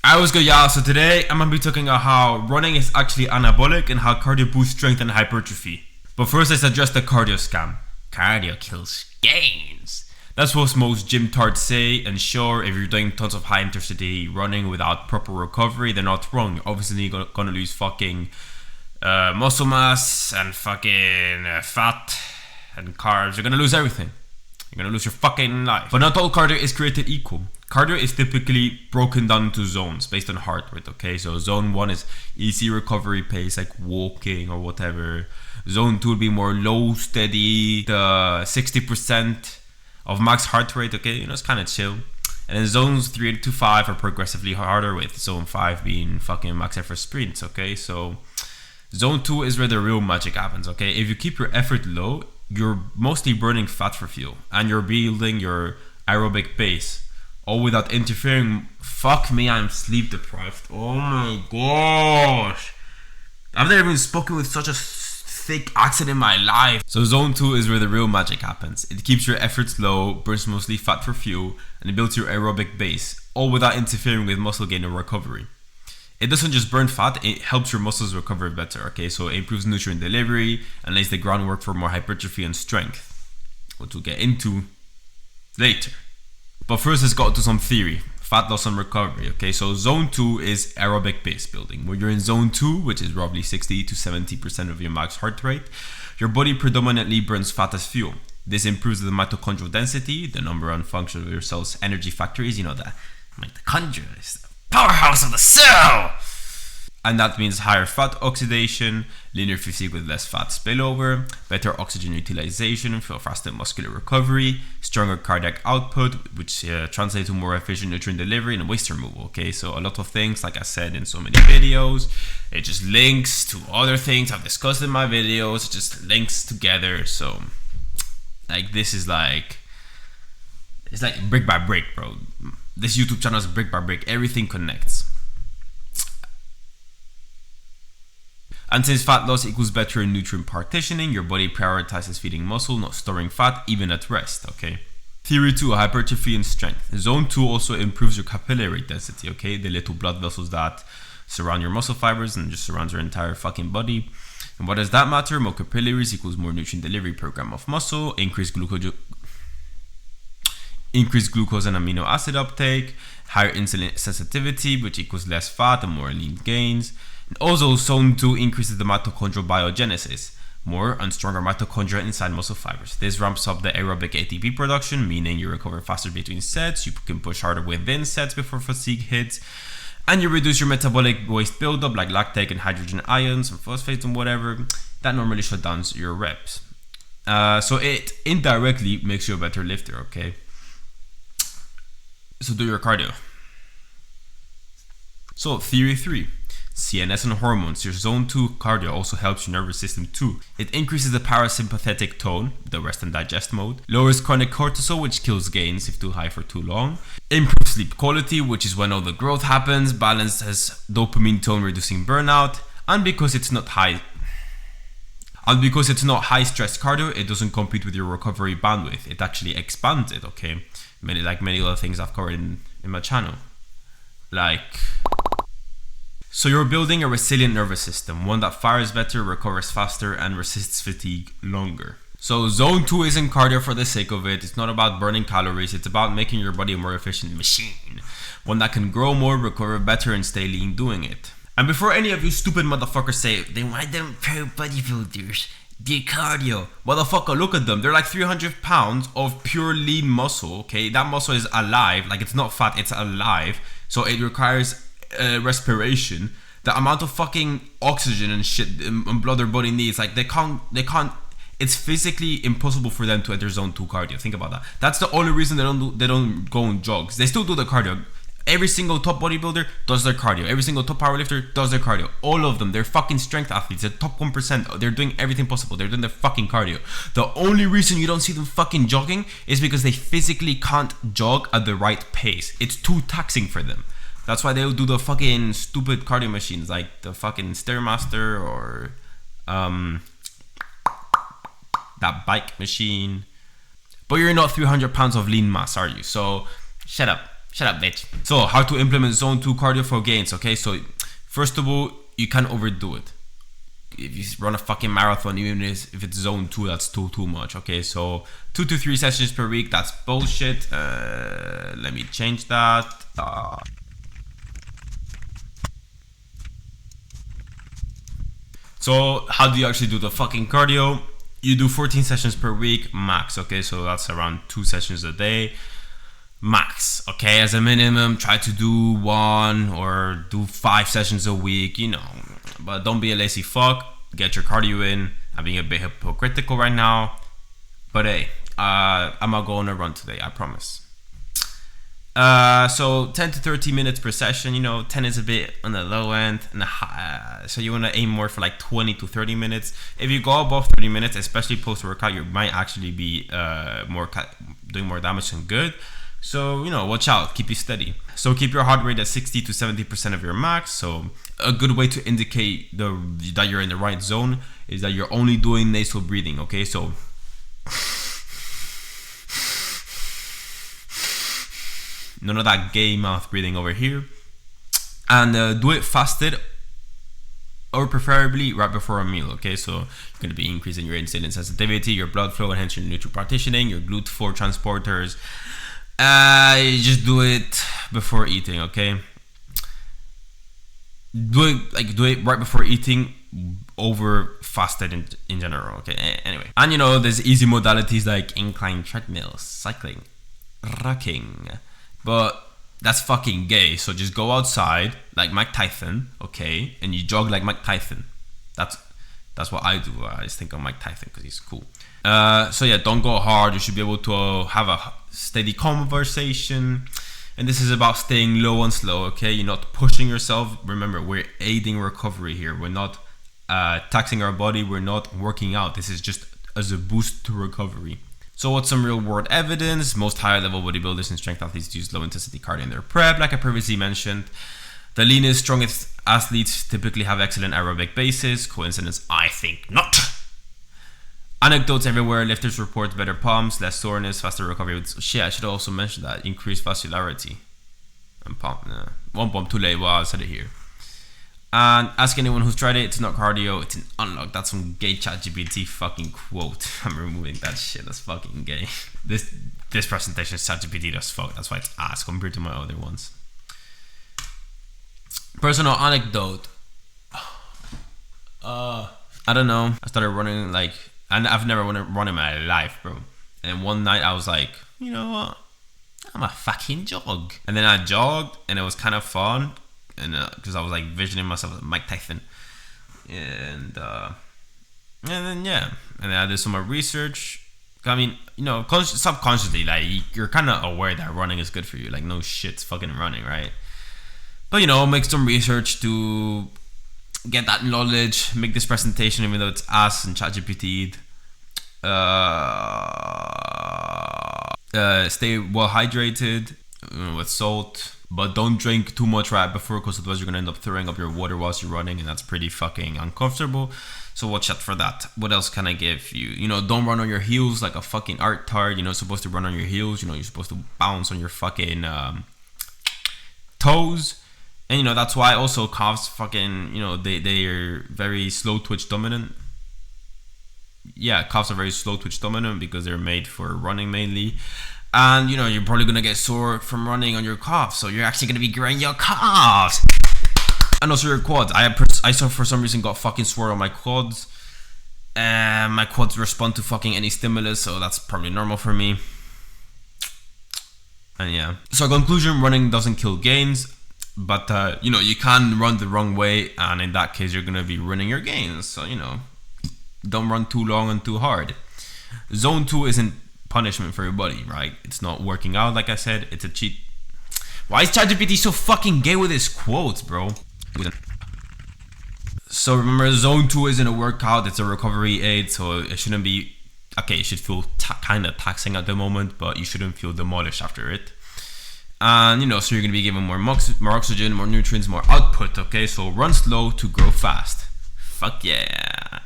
I was good, y'all. So today I'm gonna be talking about how running is actually anabolic and how cardio boosts strength and hypertrophy. But first, let's address the cardio scam. Cardio kills gains. That's what most gym tards say, and sure, if you're doing tons of high intensity running without proper recovery, they're not wrong. You're obviously gonna lose fucking muscle mass and fucking fat and carbs. You're gonna lose everything. You're gonna lose your fucking life. But not all cardio is created equal. Cardio is typically broken down into zones based on heart rate, okay? So zone 1 is easy recovery pace, like walking or whatever. Zone 2 will be more low, steady, the 60% of max heart rate, okay? It's kind of chill. And then zones 3 to 5 are progressively harder, with zone 5 being fucking max effort sprints, okay? So zone 2 is where the real magic happens, okay? If you keep your effort low, you're mostly burning fat for fuel and you're building your aerobic base, all without interfering. Fuck me, I'm sleep deprived. Oh my gosh, I've never even spoken with such a thick accent in my life. So zone 2 is where the real magic happens. It keeps your efforts low, burns mostly fat for fuel, and it builds your aerobic base, all without interfering with muscle gain or recovery. It doesn't just burn fat, it helps your muscles recover better, okay? So it improves nutrient delivery and lays the groundwork for more hypertrophy and strength, which we'll get into later. But first, let's go to some theory. Fat loss and recovery, okay? So zone 2 is aerobic base building. When you're in zone 2, which is roughly 60 to 70% of your max heart rate, your body predominantly burns fat as fuel. This improves the mitochondrial density, the number one function of your cell's energy factories. The mitochondria is the powerhouse of the cell! And that means higher fat oxidation, linear physique with less fat spillover, better oxygen utilization for faster muscular recovery, stronger cardiac output, which translates to more efficient nutrient delivery and waste removal, okay? So a lot of things, like I said in so many videos, it just links to other things I've discussed in my videos, it just links together. So this is it's like brick by brick, bro. This YouTube channel is brick by brick, everything connects. And since fat loss equals better nutrient partitioning, your body prioritizes feeding muscle, not storing fat, even at rest, okay? Theory 2, hypertrophy and strength. Zone 2 also improves your capillary density, okay? The little blood vessels that surround your muscle fibers and just surrounds your entire fucking body. And what does that matter? More capillaries equals more nutrient delivery program of muscle, increased glucose and amino acid uptake, higher insulin sensitivity, which equals less fat and more lean gains. And also, zone 2 increases the mitochondrial biogenesis, more and stronger mitochondria inside muscle fibers. This ramps up the aerobic ATP production, meaning you recover faster between sets, you can push harder within sets before fatigue hits, and you reduce your metabolic waste buildup like lactate and hydrogen ions and phosphates and whatever that normally shut down your reps. So it indirectly makes you a better lifter, okay? So do your cardio. So theory 3. CNS and hormones. Your zone 2 cardio also helps your nervous system too. It increases the parasympathetic tone, the rest and digest mode, lowers chronic cortisol, which kills gains if too high for too long, improves sleep quality, which is when all the growth happens, balances dopamine tone, reducing burnout, and because it's not high stress cardio, it doesn't compete with your recovery bandwidth. It actually expands it, okay? Many other things I've covered in my channel. So you're building a resilient nervous system, one that fires better, recovers faster, and resists fatigue longer. So zone 2 isn't cardio for the sake of it. It's not about burning calories. It's about making your body a more efficient machine, one that can grow more, recover better, and stay lean doing it. And before any of you stupid motherfuckers say, then why don't pro bodybuilders do cardio? Motherfucker, look at them. They're like 300 pounds of pure lean muscle, okay? That muscle is alive. It's not fat, it's alive. So it requires respiration. The amount of fucking oxygen and shit and blood their body needs, they can't, it's physically impossible for them to enter zone 2 cardio. Think about that. That's the only reason they don't go on jogs. They still do the cardio. Every single top bodybuilder does their cardio. Every single top powerlifter does their cardio. All of them, they're fucking strength athletes. The top 1%, they're doing everything possible. They're doing their fucking cardio. The only reason you don't see them fucking jogging is because they physically can't jog at the right pace. It's too taxing for them. That's why they'll do the fucking stupid cardio machines like the fucking Stairmaster or that bike machine. But you're not 300 pounds of lean mass, are you? So shut up. Shut up, bitch. So, how to implement zone 2 cardio for gains, okay? So, first of all, you can't overdo it. If you run a fucking marathon, even if it's zone 2, that's too much, okay? So, 2 to 3 sessions per week, that's bullshit. Let me change that. So, how do you actually do the fucking cardio? You do 14 sessions per week, max, okay? So, that's around 2 sessions a day. Max, okay, as a minimum, try to do 1 or do 5 sessions a week, you know, but don't be a lazy fuck. Get your cardio in. I'm being a bit hypocritical right now, but hey, I'm gonna go on a run today, I promise. So 10 to 30 minutes per session, you know, 10 is a bit on the low end, and so you want to aim more for like 20 to 30 minutes. If you go above 30 minutes, especially post-workout, you might actually be doing more damage than good. So, you know, watch out, keep it steady. So keep your heart rate at 60 to 70% of your max. So a good way to indicate that you're in the right zone is that you're only doing nasal breathing, okay? So none of that gay mouth breathing over here. And do it fasted, or preferably right before a meal, okay? So you're going to be increasing your insulin sensitivity, your blood flow, and hence your nutrient partitioning, your GLUT4 transporters. You just do it before eating, okay? Do it right before eating over fasted in general, okay? Anyway, and you know, there's easy modalities like incline treadmills, cycling, rocking, but that's fucking gay. So just go outside like Mike Tyson, okay, and you jog like Mike Tyson. That's what I do. I just think of Mike Tyson because he's cool. So yeah, don't go hard. You should be able to have a steady conversation, and this is about staying low and slow, okay? You're not pushing yourself. Remember, we're aiding recovery here. We're not taxing our body. We're not working out. This is just as a boost to recovery. So what's some real world evidence? Most high level bodybuilders and strength athletes use low intensity cardio in their prep, like I previously mentioned. The leanest, strongest athletes typically have excellent aerobic bases. Coincidence? I think not. Anecdotes everywhere. Lifters report better pumps, less soreness, faster recovery. Shit, I should also mention that. Increased vascularity. And pump. One pump too late. Well, I said it here. And ask anyone who's tried it. It's not cardio. It's an unlock. That's some gay ChatGPT fucking quote. I'm removing that shit. That's fucking gay. This presentation is ChatGPT as fuck. That's why it's ass compared to my other ones. Personal anecdote. I don't know. I started running like, and I've never run in my life, bro. And one night I was like, you know what? I'm a fucking jog. And then I jogged, and it was kind of fun, and because I was like visioning myself as Mike Tyson, and then yeah, and then I did some more research. I mean, you know, subconsciously, like you're kind of aware that running is good for you. Like no shit's fucking running, right? But you know, make some research to get that knowledge, make this presentation, even though it's ass and ChatGPT. Stay well hydrated with salt, but don't drink too much right before, because otherwise you're gonna end up throwing up your water whilst you're running, and that's pretty fucking uncomfortable. So watch out for that. What else can I give you? You know, don't run on your heels like a fucking art tard. You're not supposed to run on your heels. You know, you're supposed to bounce on your fucking toes. And you know, that's why also calves fucking, you know, they are very slow twitch dominant. Yeah, calves are very slow twitch dominant because they're made for running mainly. And you know, you're probably gonna get sore from running on your calves, so you're actually gonna be growing your calves. And also your quads. I saw for some reason got fucking sore on my quads. My quads respond to fucking any stimulus, so that's probably normal for me. And yeah. So conclusion, running doesn't kill gains. But, you know, you can run the wrong way, and in that case, you're going to be ruining your gains. So, you know, don't run too long and too hard. Zone 2 isn't punishment for your body, right? It's not working out, like I said. It's a cheat. Why is ChatGPT so fucking gay with his quotes, bro? So remember, Zone 2 isn't a workout. It's a recovery aid, so it shouldn't be... Okay, it should feel kind of taxing at the moment, but you shouldn't feel demolished after it. And you know, so you're gonna be given more oxygen, more nutrients, more output, okay? So run slow to grow fast. Fuck yeah.